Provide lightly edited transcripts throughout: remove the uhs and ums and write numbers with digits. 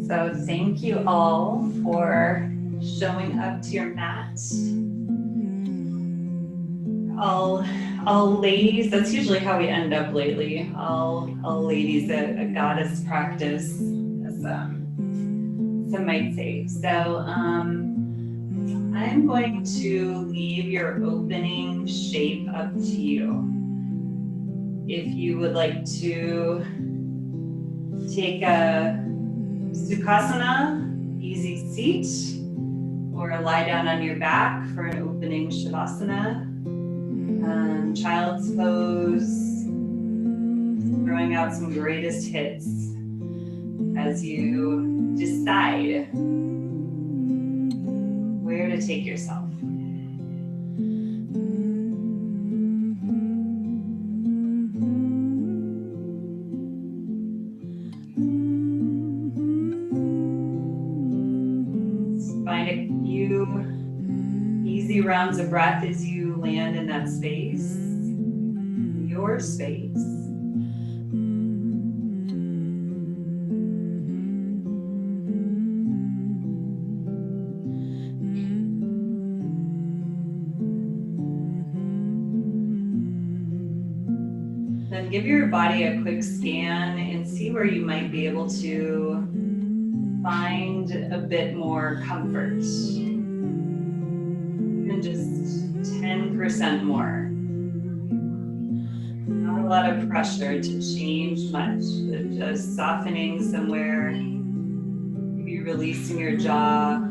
So thank you all for showing up to your mat. All ladies, that's usually how we end up lately. All ladies a goddess practice, as some might say. So I'm going to leave your opening shape up to you. If you would like to take a Sukhasana, easy seat, or lie down on your back for an opening Shavasana. Child's pose, throwing out some greatest hits as you decide where to take yourself. Find a few easy rounds of breath as you land in that space, your space. Then give your body a quick scan and see where you might be able to find a bit more comfort. Even just 10% more. Not a lot of pressure to change much, but just softening somewhere. Maybe releasing your jaw.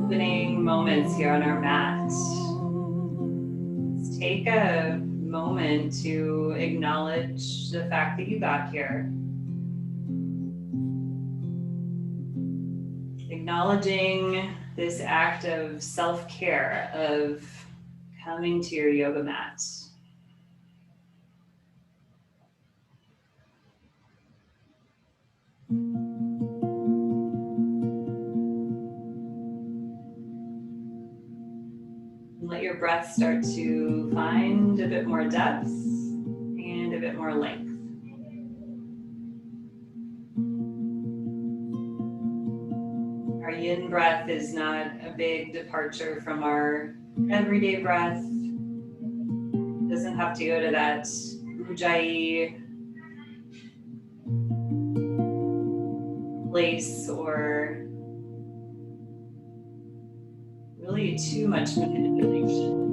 Opening moments here on our mat. Let's take a moment to acknowledge the fact that you got here. Acknowledging this act of self-care, of coming to your yoga mat. Let your breath start to find a bit more depth and a bit more length. Our yin breath is not a big departure from our everyday breath. It doesn't have to go to that ujjayi place or really too much manipulation.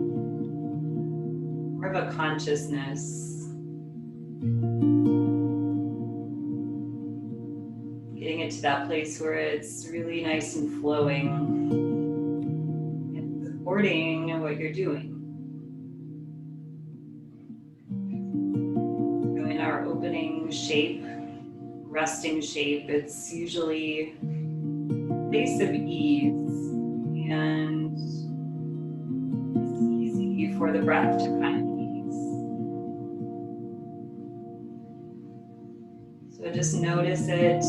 More of a consciousness. Getting it to that place where it's really nice and flowing and supporting what you're doing. So in our opening shape, resting shape, it's usually a place of ease, and it's easy for the breath to find ease. So just notice it.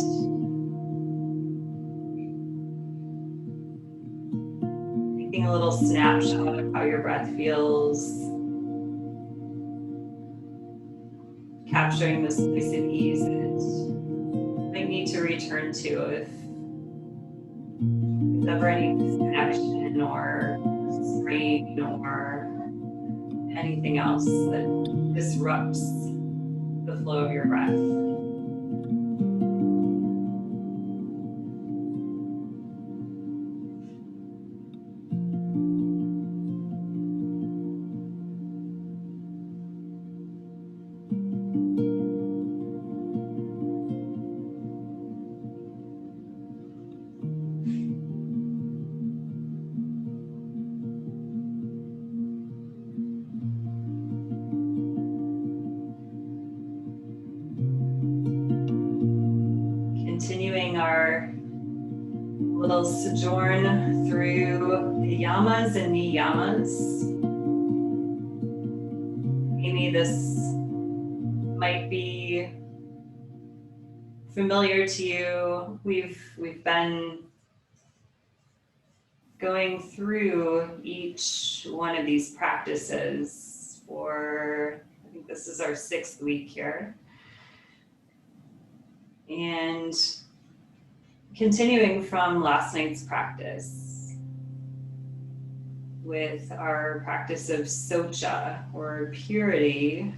Taking a little snapshot of how your breath feels. Capturing this place of ease that you might need to return to if there's ever any disconnection or strain or anything else that disrupts the flow of your breath. We'll sojourn through the Yamas and Niyamas. Maybe this might be familiar to you. We've been going through each one of these practices for, I think this is our 6th week here. And continuing from last night's practice with our practice of Saucha, or purity,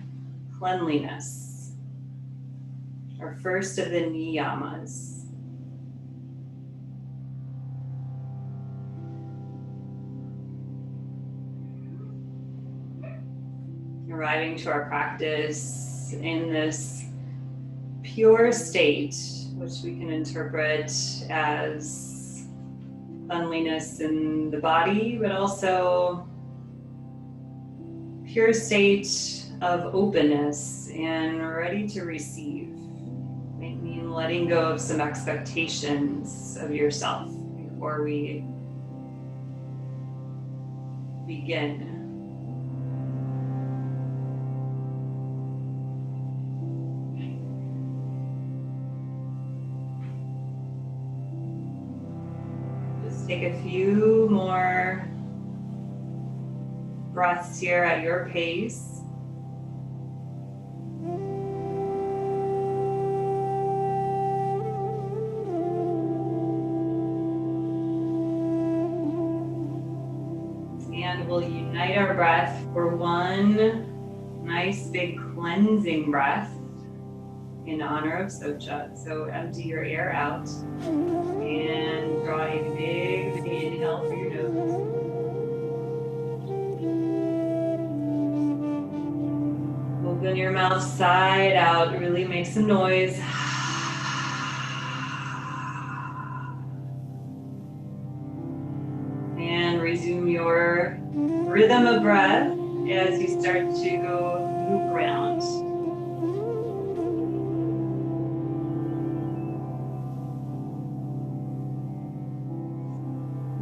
cleanliness, our first of the Niyamas. Arriving to our practice in this pure state, which we can interpret as cleanliness in the body, but also pure state of openness and ready to receive. It might mean letting go of some expectations of yourself before we begin. Take a few more breaths here at your pace. And we'll unite our breath for one nice big cleansing breath in honor of Saucha. So empty your air out and draw a big inhale through your nose. Open your mouth side out, really make some noise. And resume your rhythm of breath as you start to move around.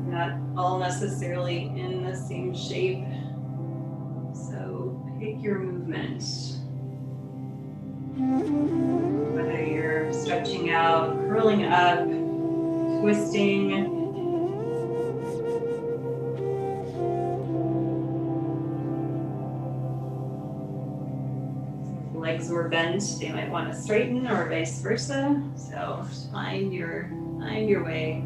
Not all necessarily in the same shape, so pick your movement. Whether you're stretching out, curling up, twisting, if legs were bent, they might want to straighten, or vice versa. So find your way.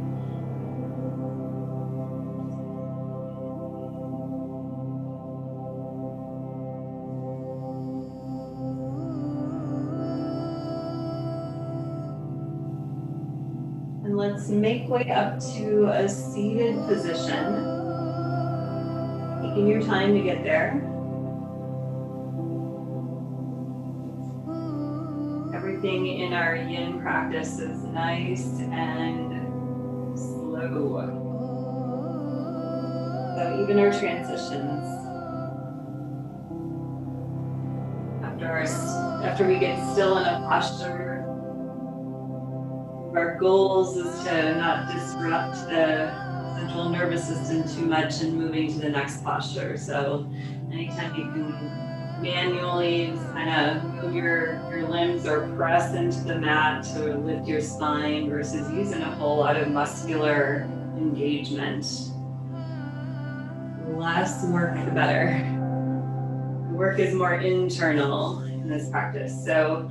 And let's make way up to a seated position. Taking your time to get there. Everything in our yin practice is nice and slow. So even our transitions. After we get still in a posture, our goals is to not disrupt the central nervous system too much and moving to the next posture. So anytime you can manually just kind of move your limbs or press into the mat to lift your spine versus using a whole lot of muscular engagement. The less work, the better. The work is more internal in this practice. So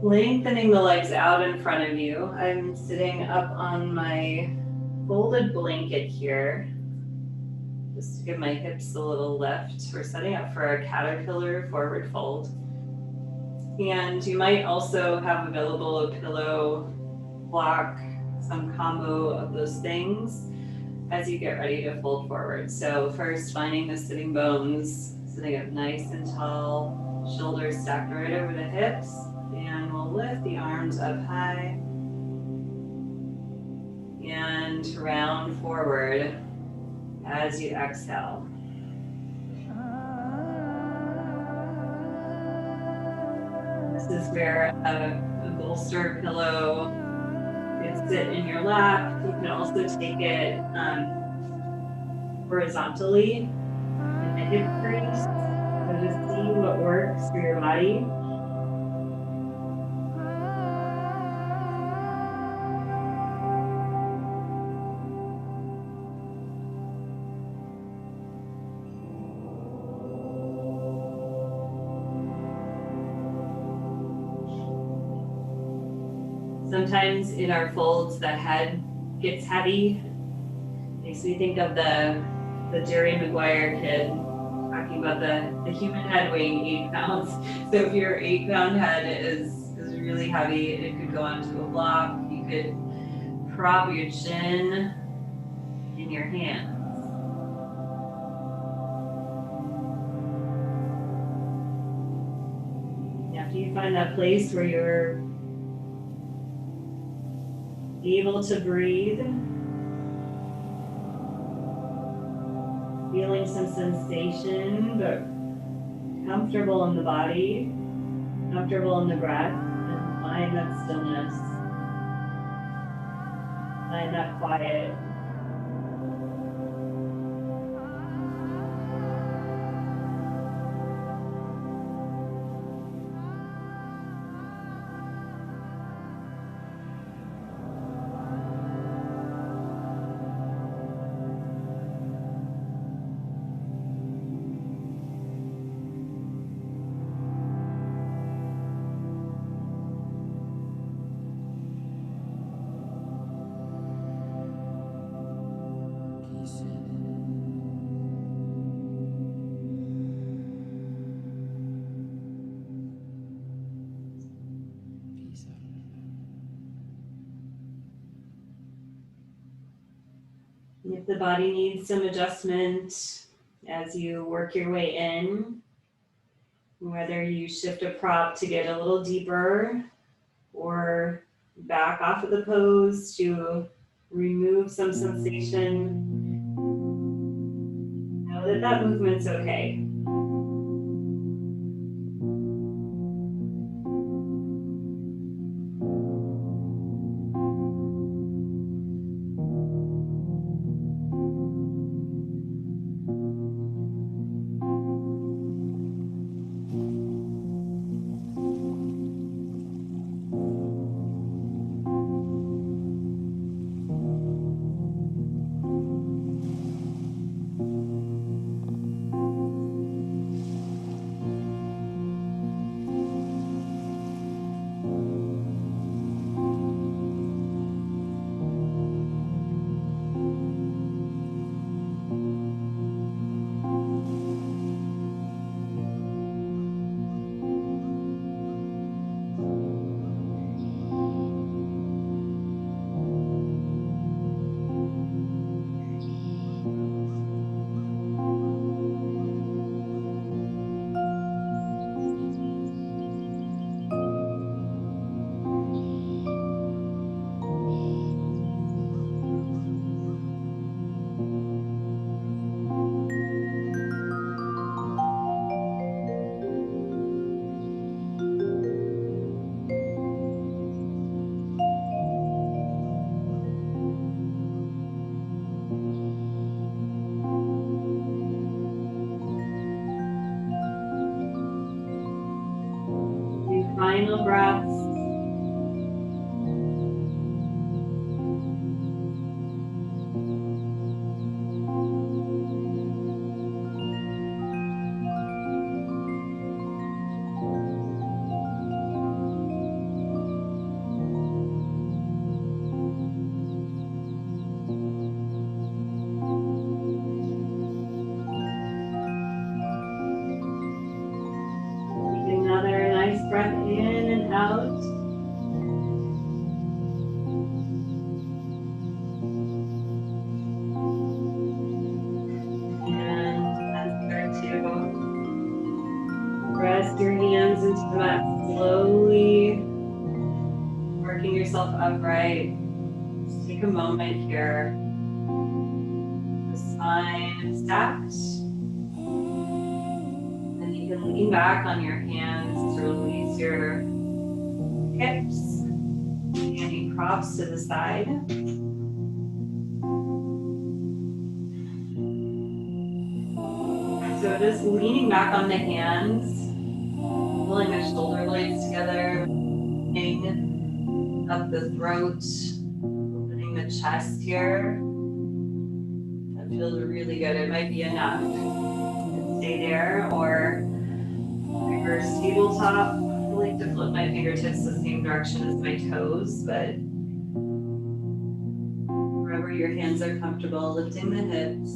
lengthening the legs out in front of you. I'm sitting up on my folded blanket here, just to give my hips a little lift. We're setting up for a caterpillar forward fold. And you might also have available a pillow, block, some combo of those things as you get ready to fold forward. So first, finding the sitting bones, sitting up nice and tall, shoulders stacked right over the hips. And we'll lift the arms up high and round forward as you exhale. This is where a bolster pillow can sit in your lap. You can also take it horizontally in the hip crease. So just see what works for your body. Sometimes in our folds, the head gets heavy. Makes me think of the Jerry Maguire kid talking about the human head weighing 8 pounds. So if your 8-pound head is really heavy, it could go onto a block. You could prop your chin in your hands. After you find that place where you're able to breathe, feeling some sensation, but comfortable in the body, comfortable in the breath, and find that stillness, find that quiet. If the body needs some adjustment as you work your way in, whether you shift a prop to get a little deeper or back off of the pose to remove some sensation, know that that movement's okay. Final breaths. Take another nice breath in and out. Press your hands into the mat slowly, working yourself upright. Just take a moment here. The spine is stacked. And you can lean back on your hands to release your hips. And you props to the side. So just leaning back on the hands, pulling the shoulder blades together, opening up the throat, opening the chest here. That feels really good. It might be enough. Stay there, or reverse tabletop. I like to flip my fingertips the same direction as my toes, but wherever your hands are comfortable, lifting the hips.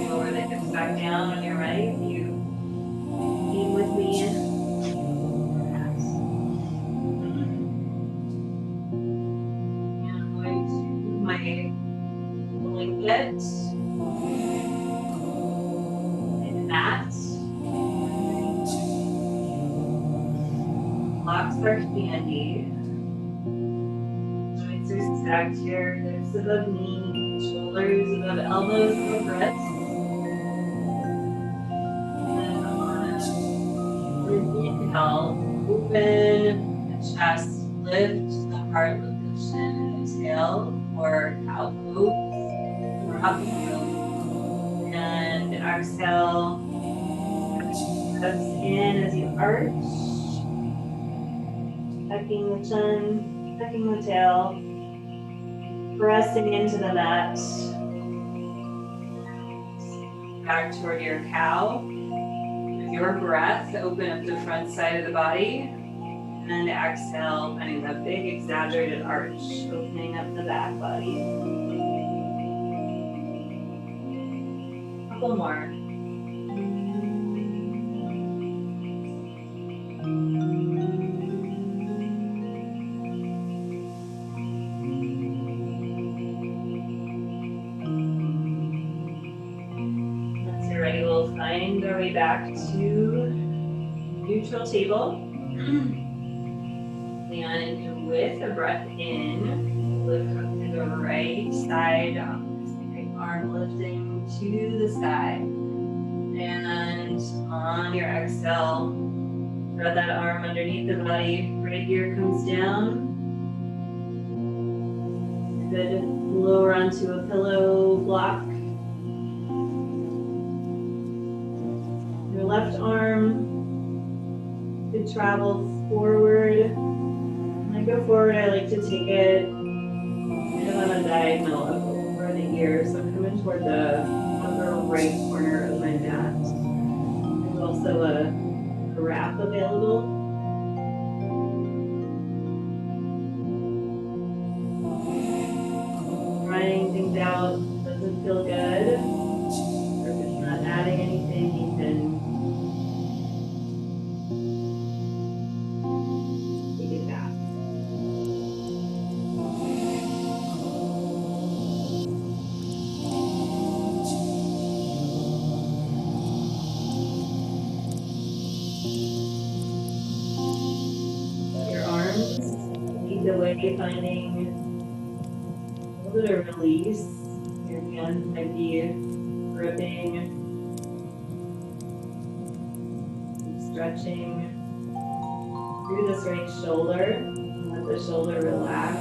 Lower the hips back down on your right. You came with me in. And I'm going to move my blanket and mat. Blocks are handy. Joints are stacked here. Hips above knees, shoulders above elbows, above wrists. And on inhale, open the chest, lift the heart with the chin and the tail, or cow pose, drop the nose, and exhale. Steps in as you arch, tucking the chin, tucking the tail, pressing into the mat. Back toward your cow. With your breath, open up the front side of the body. And exhale, finding that big exaggerated arch, opening up the back body. Couple more. Once you're ready, we'll find our way back to neutral table. And with a breath in, lift up to the right side, right arm lifting to the sky. And on your exhale, thread that arm underneath the body. Right ear comes down. Good. Lower onto a pillow block. Your left arm could travel forward. When I go forward, I like to take it kind of on a diagonal up over the ear. So I'm coming toward the upper right corner of my mat. There's also a wrap available. Trying things out doesn't feel good, or if it's not adding anything, you can take it back. Your arms lead the way, finding a little bit of release. Your hands might be gripping, stretching through this right shoulder. Let the shoulder relax.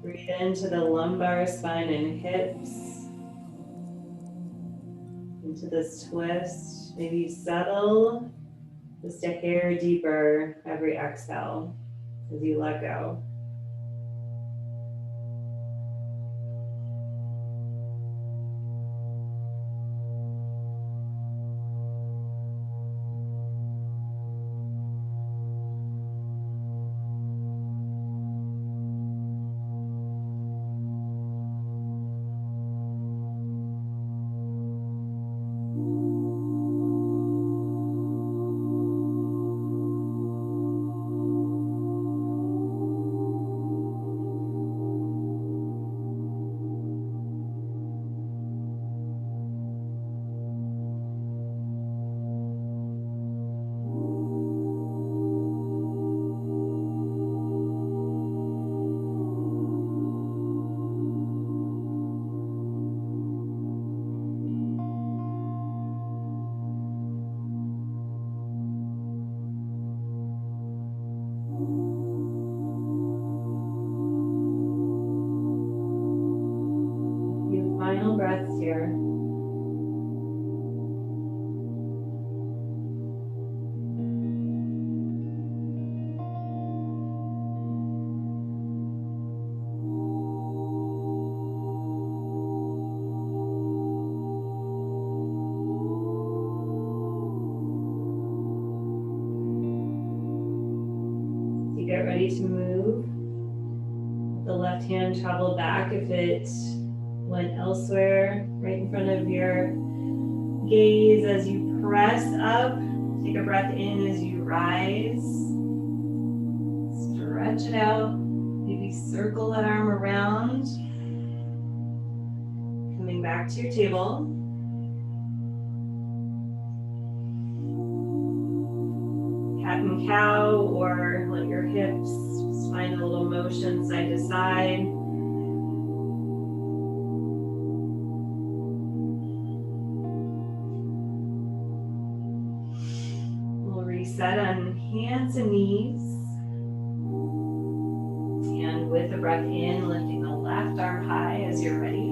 Breathe into the lumbar spine and hips. Into this twist. Maybe settle just a hair deeper every exhale as you let go. ready to move, the left hand travel back if it went elsewhere, right in front of your gaze as you press up. Take a breath in as you rise. Stretch it out. Maybe circle that arm around. Coming back to your table. Cat and cow, or let your hips just find a little motion side to side. We'll reset on hands and knees. And with a breath in, lifting the left arm high as you're ready.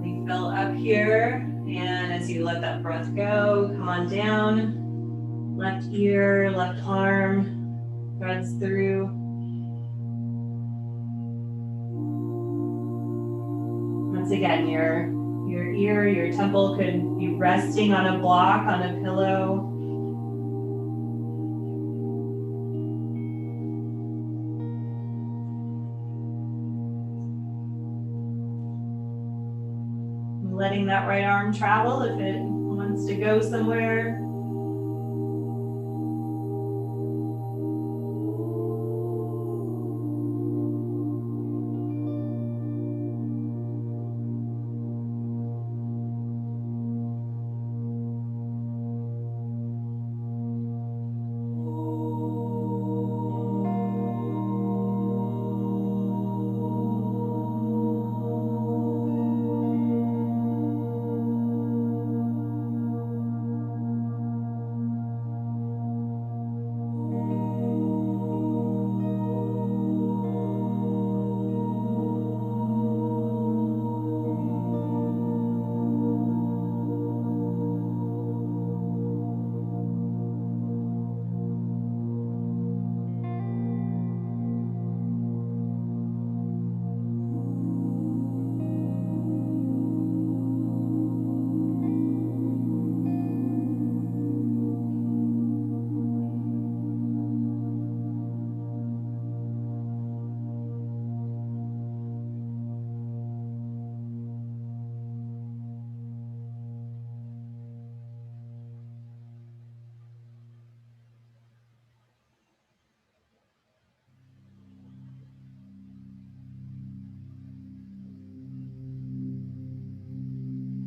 Refill up here, and as you let that breath go, come on down. Left ear, left arm, threads through. Once again, your ear, your temple could be resting on a block, on a pillow. Letting that right arm travel if it wants to go somewhere.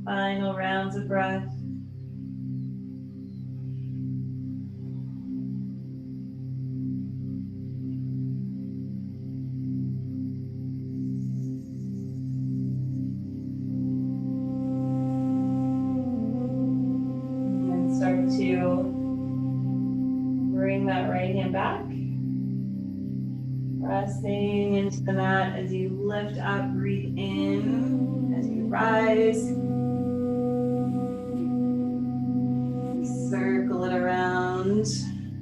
Final rounds of breath. And start to bring that right hand back. Pressing into the mat as you lift up, breathe in as you rise. Circle it around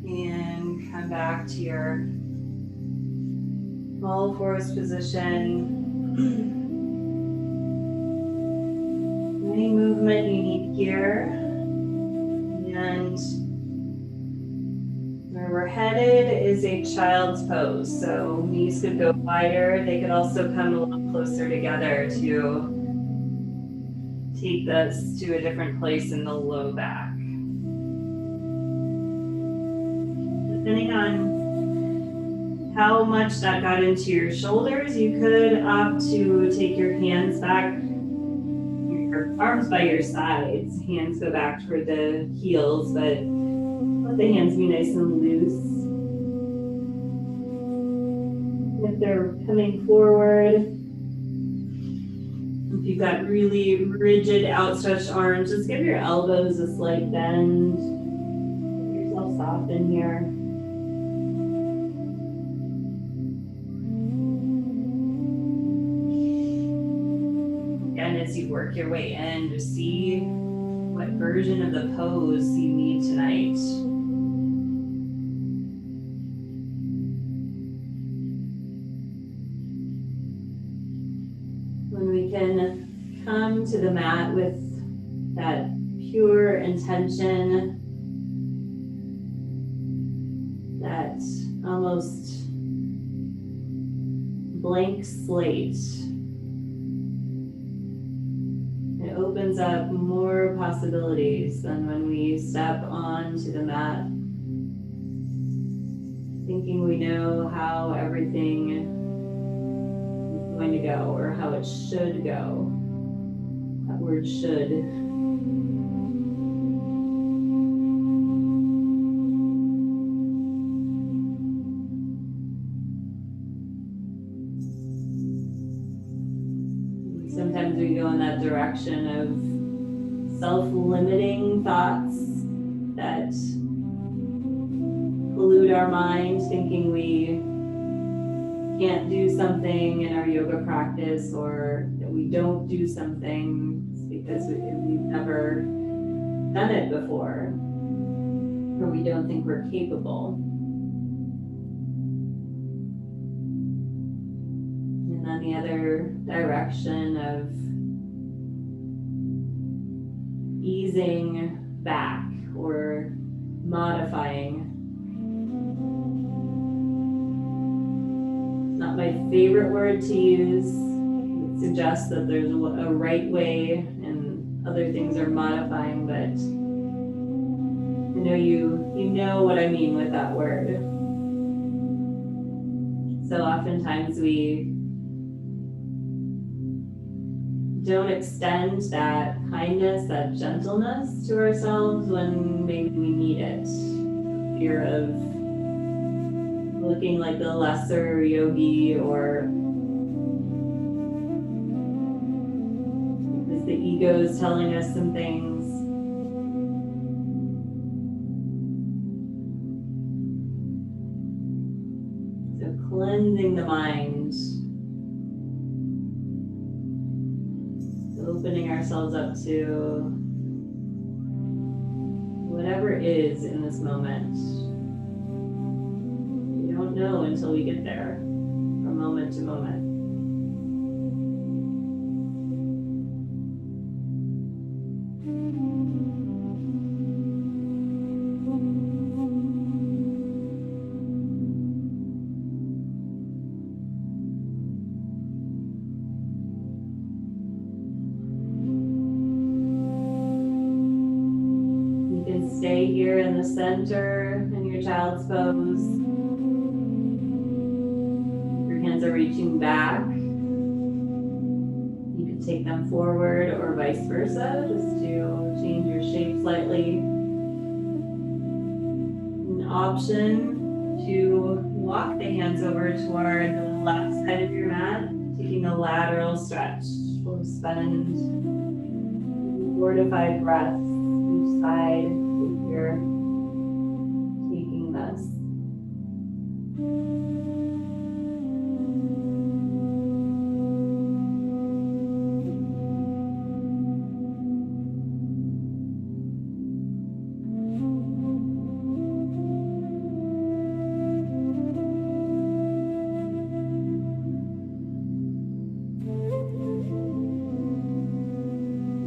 and come back to your all fours position. Any movement you need here. And where we're headed is a child's pose. So knees could go wider. They could also come a little closer together to take this to a different place in the low back. Depending on how much that got into your shoulders, you could opt to take your hands back, your arms by your sides. Hands go back toward the heels, but let the hands be nice and loose. If they're coming forward, if you've got really rigid outstretched arms, just give your elbows a slight bend. Let yourself soften here. Again, as you work your way in, just see what version of the pose you need tonight. When we can come to the mat with that pure intention that almost blank slate. It opens up more possibilities than when we step onto the mat, thinking we know how everything is going to go or how it should go. That word should. Sometimes we go in that direction of self-limiting thoughts that pollute our mind, thinking we can't do something in our yoga practice, or that we don't do something because we've never done it before, or we don't think we're capable. And then the other direction of easing back or modifying. It's not my favorite word to use. It suggests that there's a right way and other things are modifying, but I know you know what I mean with that word. So oftentimes we don't extend that kindness, that gentleness to ourselves when maybe we need it. Fear of looking like the lesser yogi, or is the ego is telling us some things. So cleansing the mind, opening ourselves up to whatever is in this moment. We don't know until we get there, from moment to moment. Stay here in the center in your child's pose. Your hands are reaching back. You can take them forward or vice versa, just to change your shape slightly. An option to walk the hands over toward the left side of your mat, taking a lateral stretch. We'll spend 4 to 5 breaths each side. You're taking this.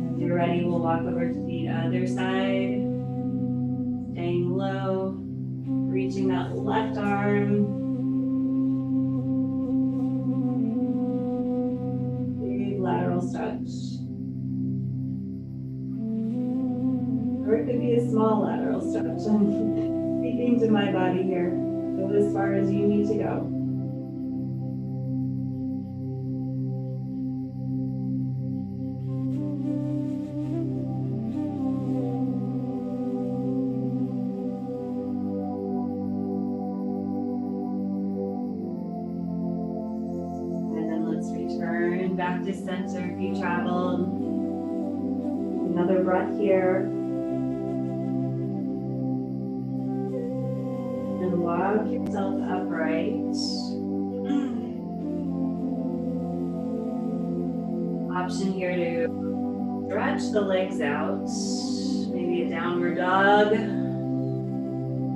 As you're ready, we'll walk over to the other side. Staying low, reaching that left arm. Big lateral stretch. Or it could be a small lateral stretch. I'm speaking to my body here. Go as far as you need to go. Back to center if you traveled. Another breath here. And walk yourself upright. Option here to stretch the legs out. Maybe a downward dog.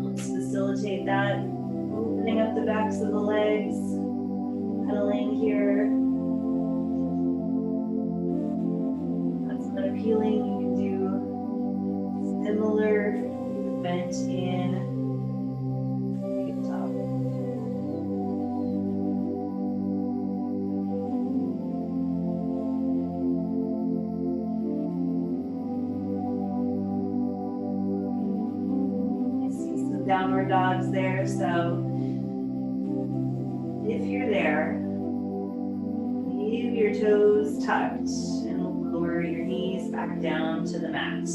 Helps facilitate that. Opening up the backs of the legs. Pedaling here. Healing, you can do similar movement in some downward dogs there. So if you're there, leave your toes tucked and lower your knees back down to the mat.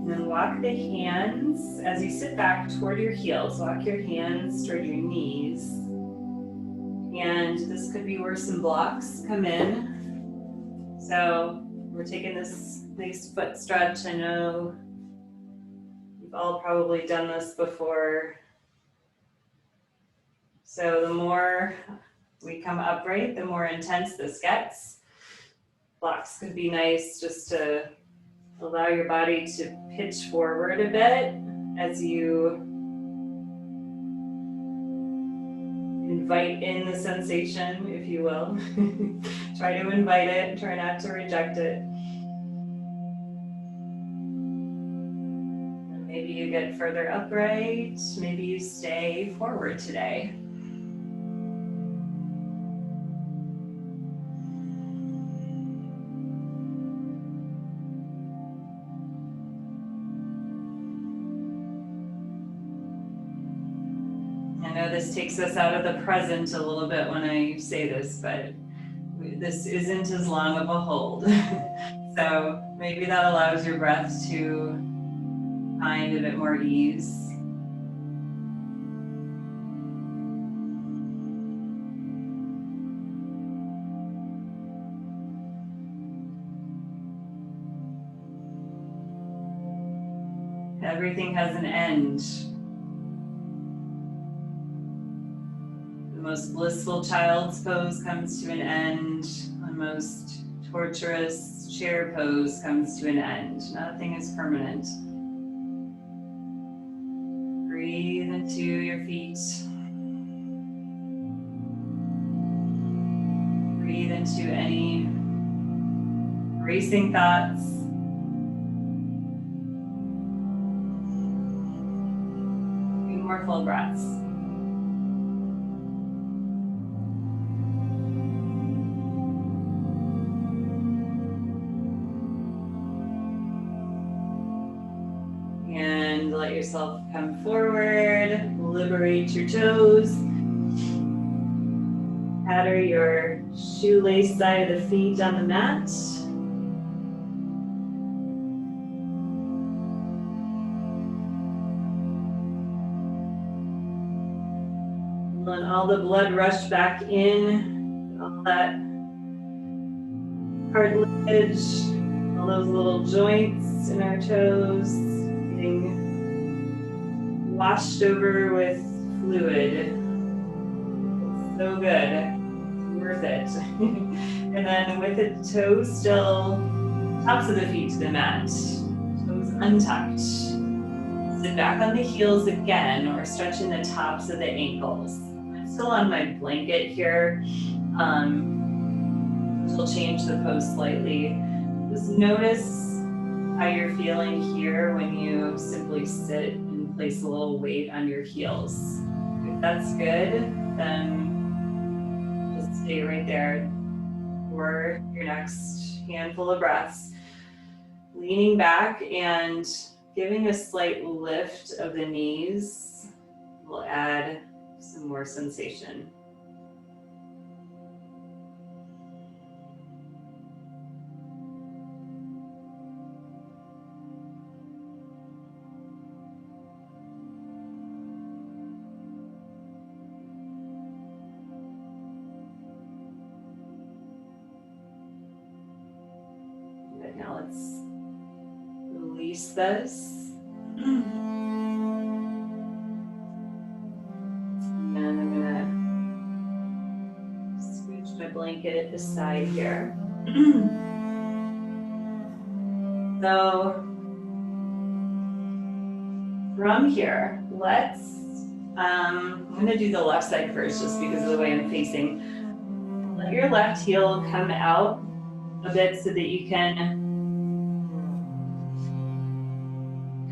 And then walk the hands as you sit back toward your heels. Walk your hands toward your knees. And this could be where some blocks come in. So we're taking this nice foot stretch. I know you've all probably done this before. So the more we come upright, the more intense this gets. Blocks could be nice just to allow your body to pitch forward a bit as you invite in the sensation, if you will. Try to invite it, try not to reject it. And maybe you get further upright, maybe you stay forward today. I know this takes us out of the present a little bit when I say this, but this isn't as long of a hold. So maybe that allows your breath to find a bit more ease. Everything has an end. The most blissful child's pose comes to an end. The most torturous chair pose comes to an end. Nothing is permanent. Breathe into your feet. Breathe into any racing thoughts. Few more full breaths. And let yourself come forward, liberate your toes. Patter your shoelace side of the feet on the mat. Let all the blood rush back in, all that cartilage, all those little joints in our toes, getting washed over with fluid. It's so good, worth it. And then with the toes still, tops of the feet to the mat, toes untucked. Sit back on the heels again, or stretching the tops of the ankles. I'm still on my blanket here, which will change the pose slightly. Just notice how you're feeling here when you simply sit and place a little weight on your heels. If that's good, then just stay right there for your next handful of breaths. Leaning back and giving a slight lift of the knees will add some more sensation. But now let's release this. And I'm gonna scooch my blanket at the side here. So from here, I'm gonna do the left side first just because of the way I'm facing. Let your left heel come out a bit so that you can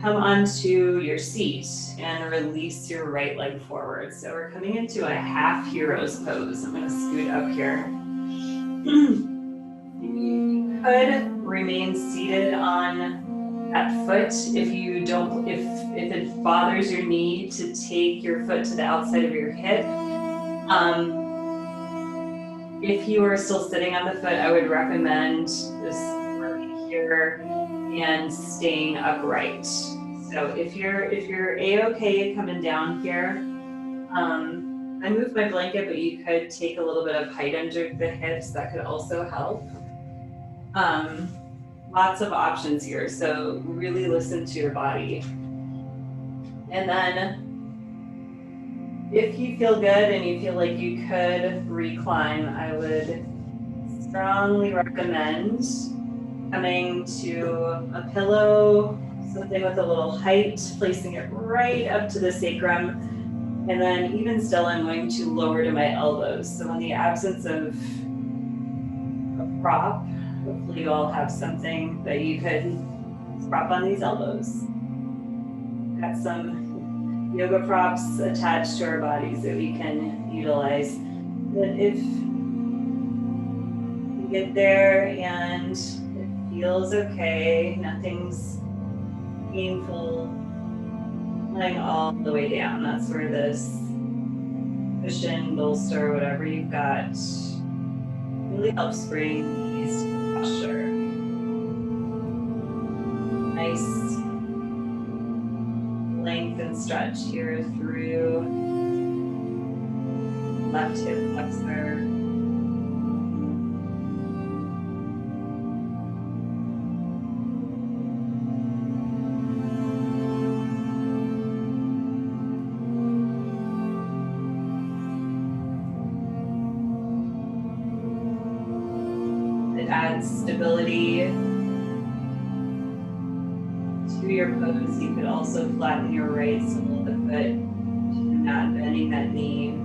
come onto your seat and release your right leg forward. So we're coming into a half hero's pose. I'm gonna scoot up here. You could remain seated on that foot, if it bothers your knee, to take your foot to the outside of your hip. If you are still sitting on the foot, I would recommend just working here and staying upright. So if you're a-okay coming down here, I moved my blanket, but you could take a little bit of height under the hips. That could also help. Lots of options here, so really listen to your body. And then if you feel good and you feel like you could recline, I would strongly recommend coming to a pillow, something with a little height, placing it right up to the sacrum. And then even still, I'm going to lower to my elbows. So in the absence of a prop, hopefully you all have something that you could prop on these elbows. Got some yoga props attached to our bodies that we can utilize. But if you get there and it feels okay, nothing's painful, lying all the way down. That's where this cushion, bolster, whatever you've got, really helps bring ease to the posture. Nice length and stretch here through left hip flexor. It adds stability to your pose. You could also flatten your right sole of the foot, not bending that knee.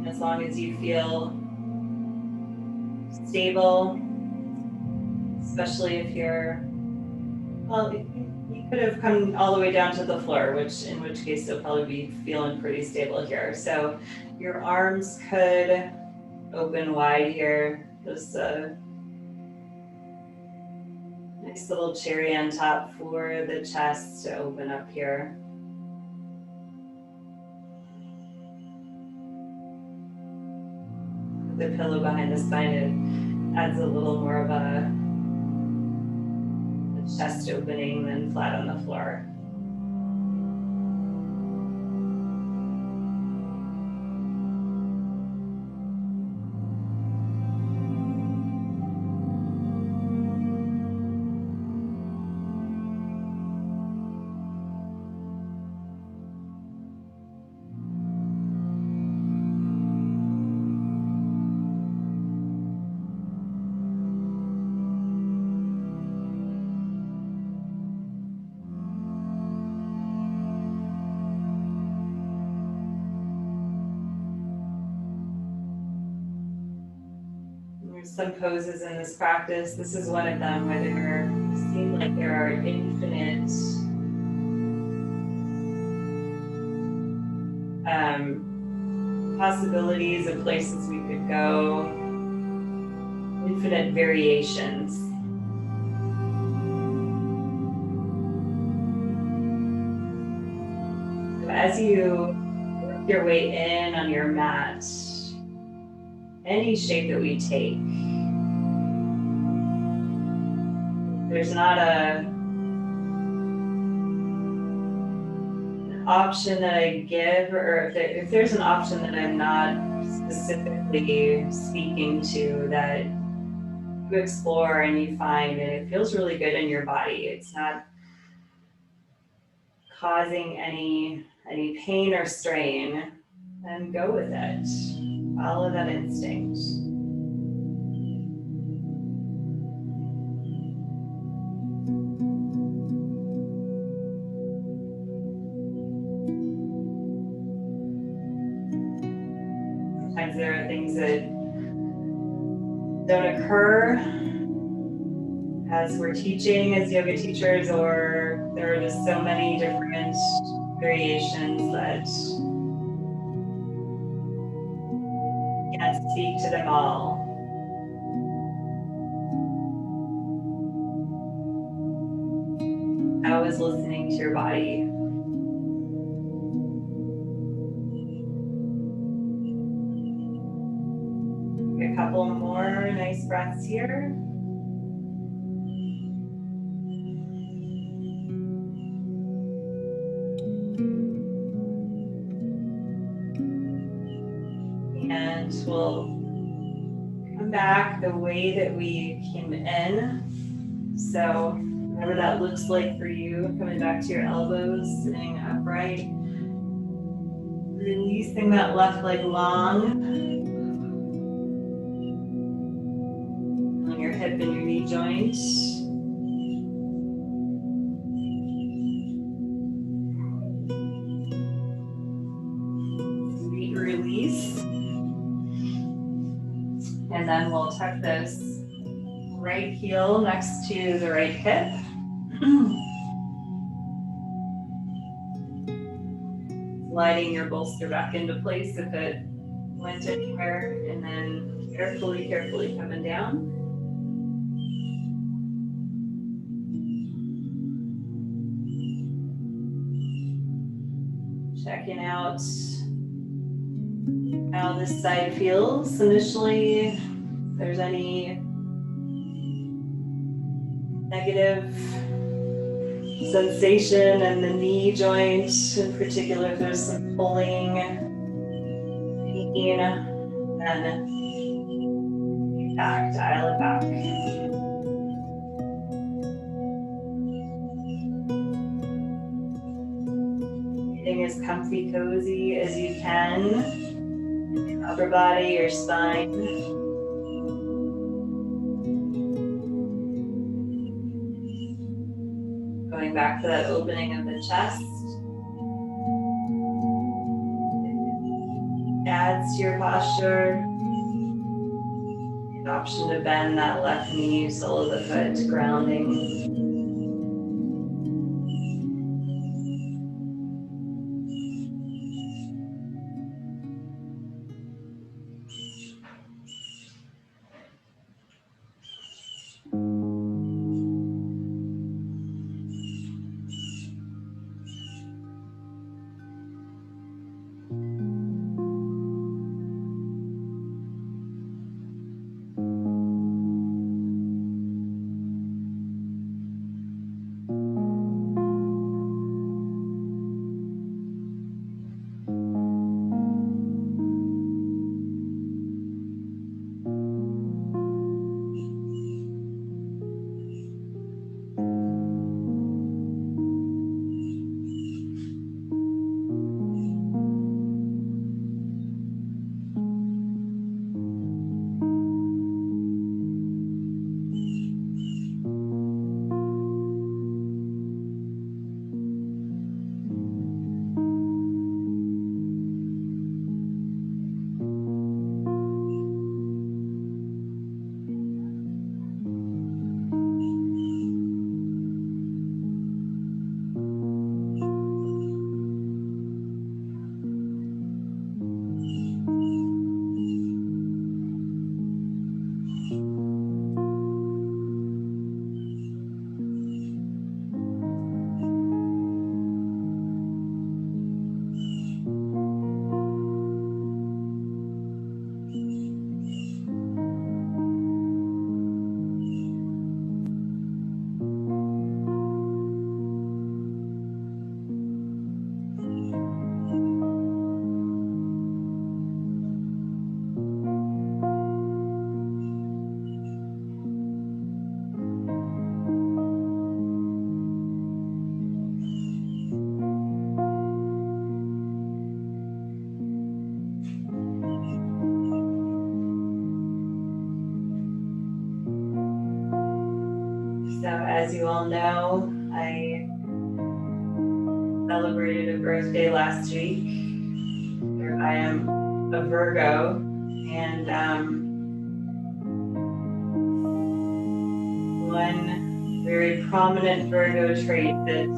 As long as you feel stable, especially if you're, well, you could have come all the way down to the floor, in which case you'll probably be feeling pretty stable here. So your arms could open wide here. Just a nice little cherry on top for the chest to open up here. The pillow behind the spine, it adds a little more of a chest opening than flat on the floor. Some poses in this practice. This is one of them where there seem like there are infinite possibilities of places we could go, infinite variations. So as you work your way in on your mat, any shape that we take, there's not an option that I give, or if there's an option that I'm not specifically speaking to, that you explore and you find and it feels really good in your body, it's not causing any pain or strain, then go with it. Follow that instinct. Sometimes there are things that don't occur as we're teaching as yoga teachers, or there are just so many different variations that you can't speak to them all. Always listening to your body. A couple more nice breaths here. And we'll come back the way that we came in. So whatever that looks like for you, coming back to your elbows, sitting upright. Releasing that left leg long. On your hip and your knee joint. Sweet release. And then we'll tuck this right heel next to the right hip. Sliding your bolster back into place if it went anywhere, and then carefully coming down. Checking out how this side feels initially. If there's any negative sensation in the knee joint, in particular, if there's some pulling, pain, then dial it back. Getting as comfy, cozy as you can. Your upper body, your spine. Going back to that opening of the chest. It adds to your posture. The option to bend that left knee, sole of the foot, grounding. So as you all know, I celebrated a birthday last week. I am a Virgo, and One very prominent Virgo trait that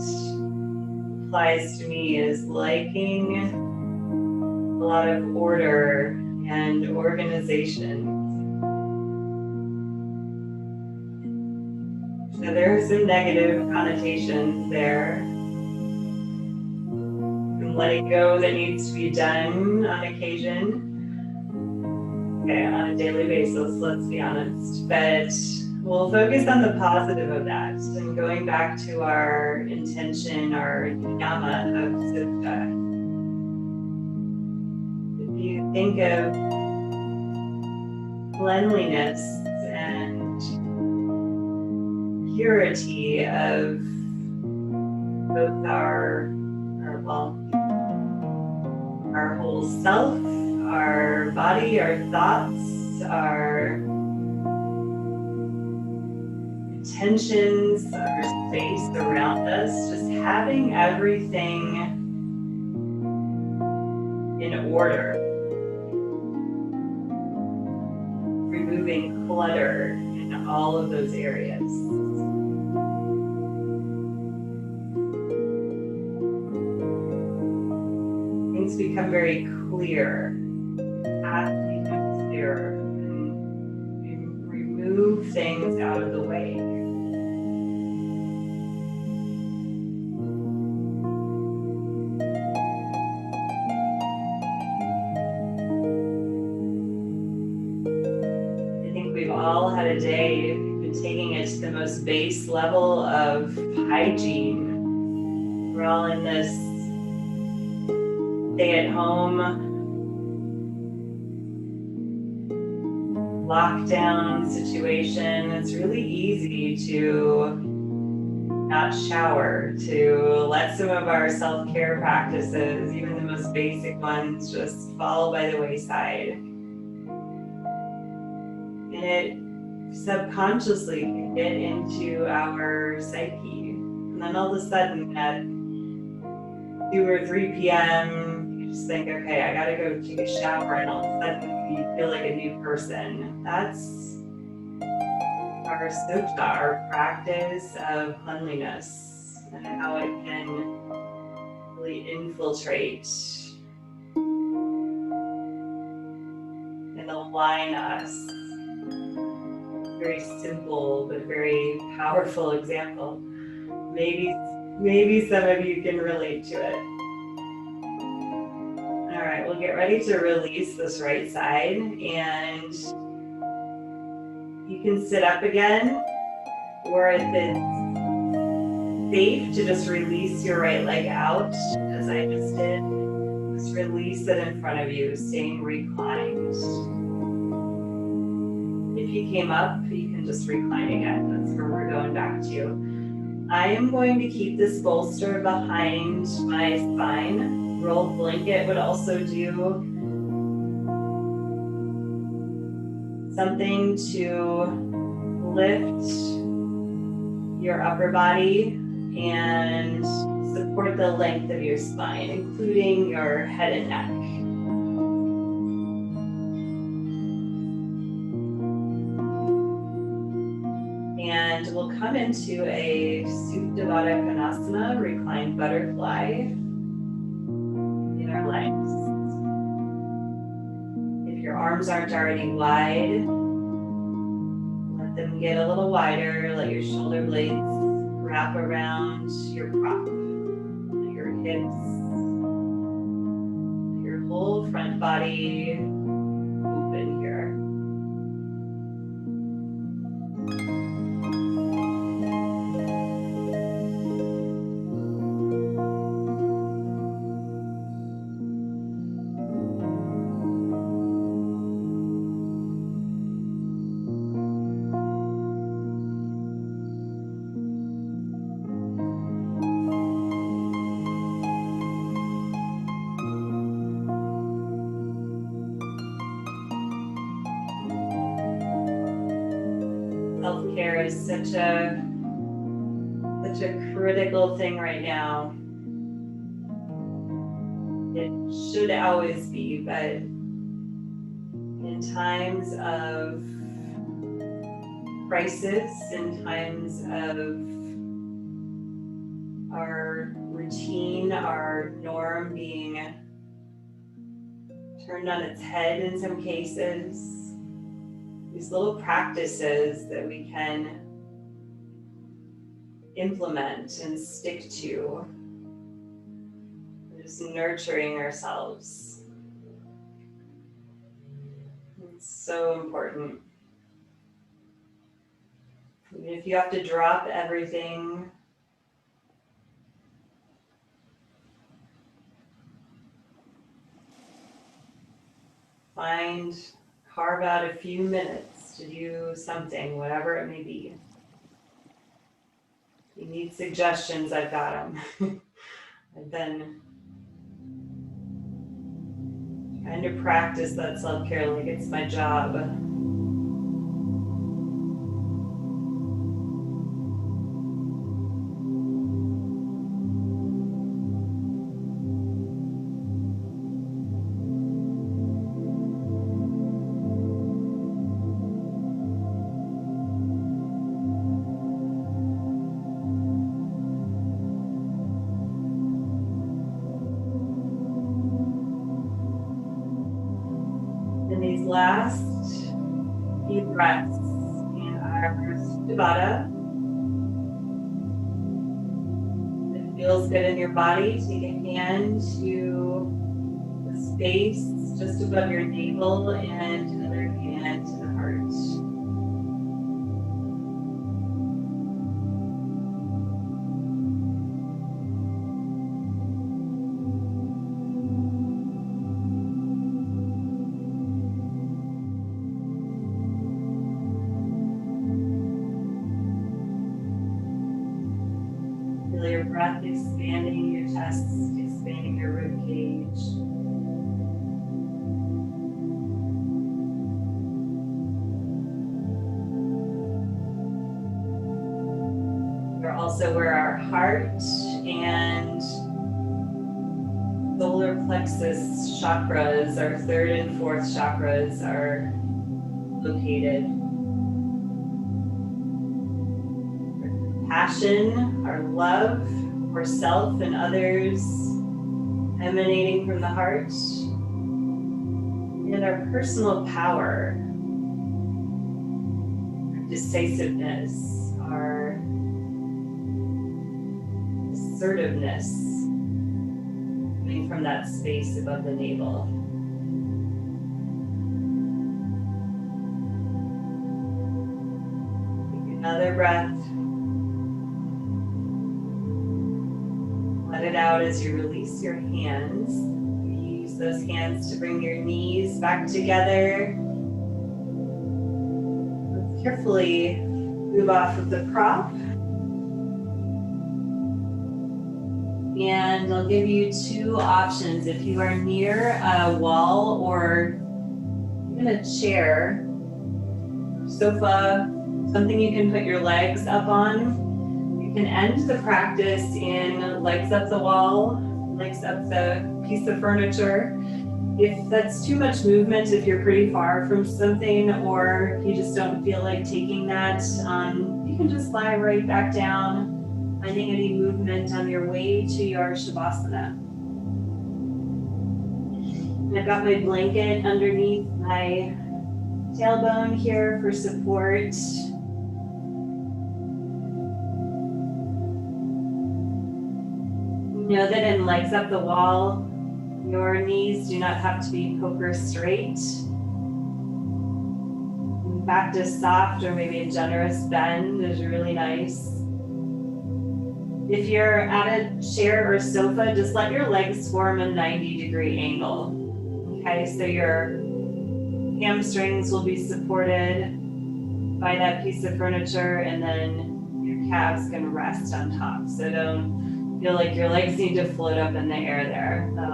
applies to me is liking a lot of order and organization. So there are some negative connotations there. And letting go that needs to be done on occasion. Okay, on a daily basis, let's be honest. But we'll focus on the positive of that. And going back to our intention, our Yama of Saucha. If you think of cleanliness and purity of both our whole self, our body, our thoughts, our intentions, our space around us, just having everything in order, removing clutter in all of those areas. Things become very clear, paths become clearer, and you remove things out of the way. I think we've all had a day, been taking it to the most base level of hygiene. We're all in this stay-at-home lockdown situation. It's really easy to not shower, to let some of our self-care practices, even the most basic ones, just fall by the wayside. And it subconsciously can get into our psyche. And then all of a sudden at 2 or 3 p.m., you just think, okay, I gotta go take a shower, and all of a sudden you feel like a new person. That's our Saucha, our practice of cleanliness, and how it can really infiltrate and align us. Very simple but very powerful example. Maybe some of you can relate to it. All right, we'll get ready to release this right side, and you can sit up again, or if it's safe to just release your right leg out, as I just did. Just release it in front of you, staying reclined. If you came up, you can just recline again. That's where we're going back to. I am going to keep this bolster behind my spine. Rolled blanket would also do. Something to lift your upper body and support the length of your spine, including your head and neck. And we'll come into a Supta Baddha Konasana, reclined butterfly in our legs. If your arms aren't already wide, let them get a little wider. Let your shoulder blades wrap around your prop, your hips, your whole front body open here. Self-care is such a critical thing right now. It should always be, but in times of crisis, in times of our routine, our norm being turned on its head in some cases, these little practices that we can implement and stick to, just nurturing ourselves. It's so important. Even if you have to drop everything, carve out a few minutes to do something, whatever it may be. If you need suggestions, I've got them. I've been trying to practice that self-care like it's my job. In these last few breaths in our Shavasana, if it feels good in your body, take a hand to the space just above your navel and another hand to the heart. Feel your breath expanding your chest, expanding your rib cage. We're also where our heart and solar plexus chakras, our third and fourth chakras, are located. Passion, our love for self and others, emanating from the heart, and our personal power, our decisiveness, our assertiveness, coming from that space above the navel. Take another breath. Let it out as you release your hands. Use those hands to bring your knees back together. Let's carefully move off of the prop. And I'll give you two options. If you are near a wall or even a chair, sofa, something you can put your legs up on, you can end the practice in legs up the wall, legs up the piece of furniture. If that's too much movement, if you're pretty far from something or you just don't feel like taking that, you can just lie right back down, finding any movement on your way to your Shavasana. And I've got my blanket underneath my tailbone here for support. Know that in legs up the wall, your knees do not have to be poker straight. Back to soft or maybe a generous bend is really nice. If you're at a chair or sofa, just let your legs form a 90-degree angle. Okay, so your hamstrings will be supported by that piece of furniture and then your calves can rest on top. So don't feel like your legs need to float up in the air there. That's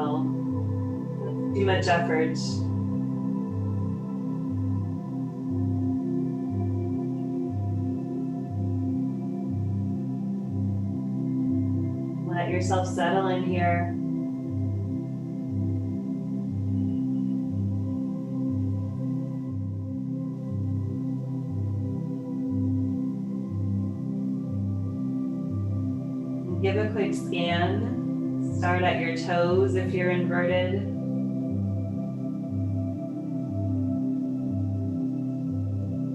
too much effort. Let yourself settle in here. quick scan. Start at your toes if you're inverted.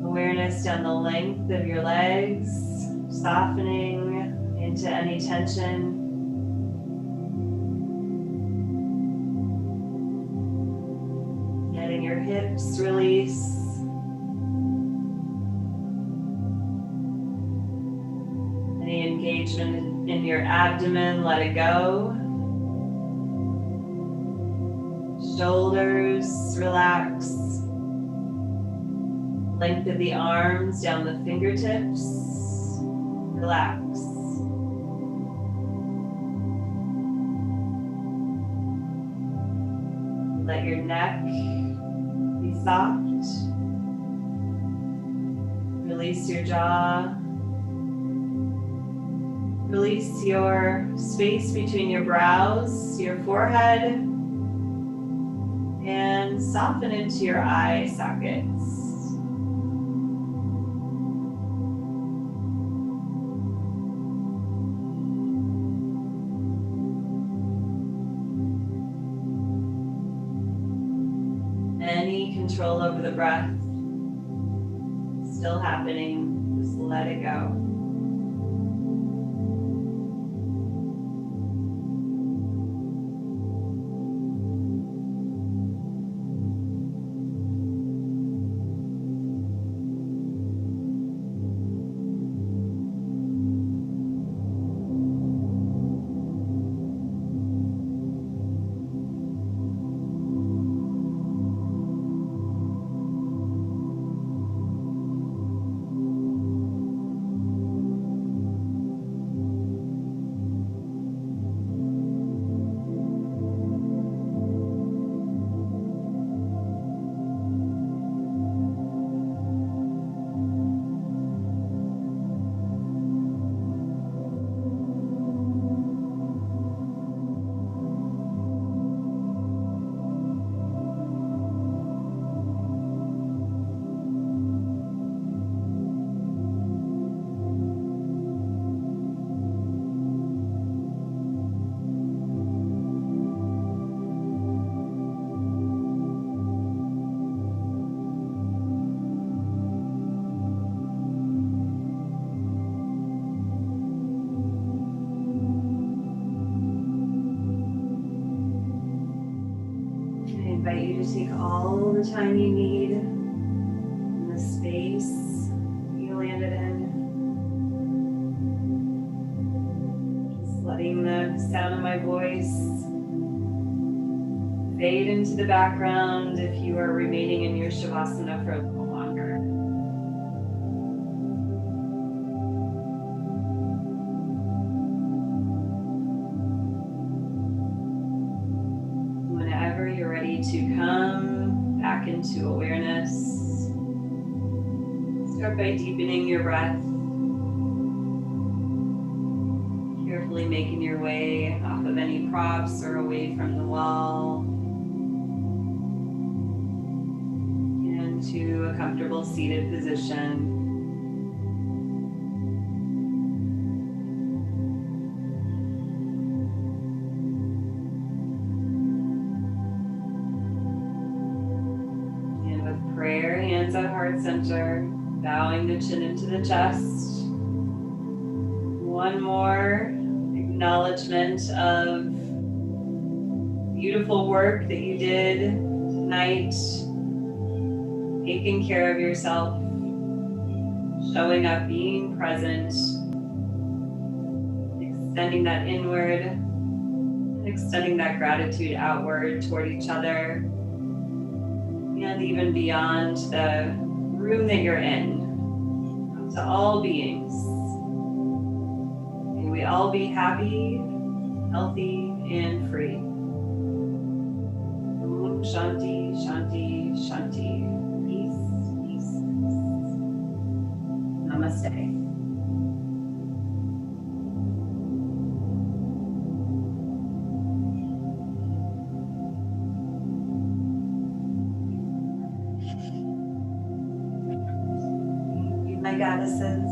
Awareness down the length of your legs, softening into any tension. Letting your hips release. Any engagement in your abdomen, let it go. Shoulders, relax. Length of the arms down the fingertips, relax. Let your neck be soft. Release your jaw. Release your space between your brows, your forehead, and soften into your eye sockets. Any control over the breath still happening, just let it go. I invite you to take all the time you need in the space you landed in. Just letting the sound of my voice fade into the background if you are remaining in your Shavasana for a little longer. Whenever you're ready to come back into awareness, start by deepening your breath. Carefully making your way off of any props or away from the wall. And to a comfortable seated position. And with prayer, hands at heart center, bowing the chin into the chest. One more acknowledgement of beautiful work that you did tonight, taking care of yourself, showing up, being present, extending that inward, and extending that gratitude outward toward each other, and even beyond the room that you're in, to all beings. May we all be happy, healthy, and free. Om Shanti, Shanti, Shanti. Peace, peace, peace. Namaste. Thank you, my goddesses.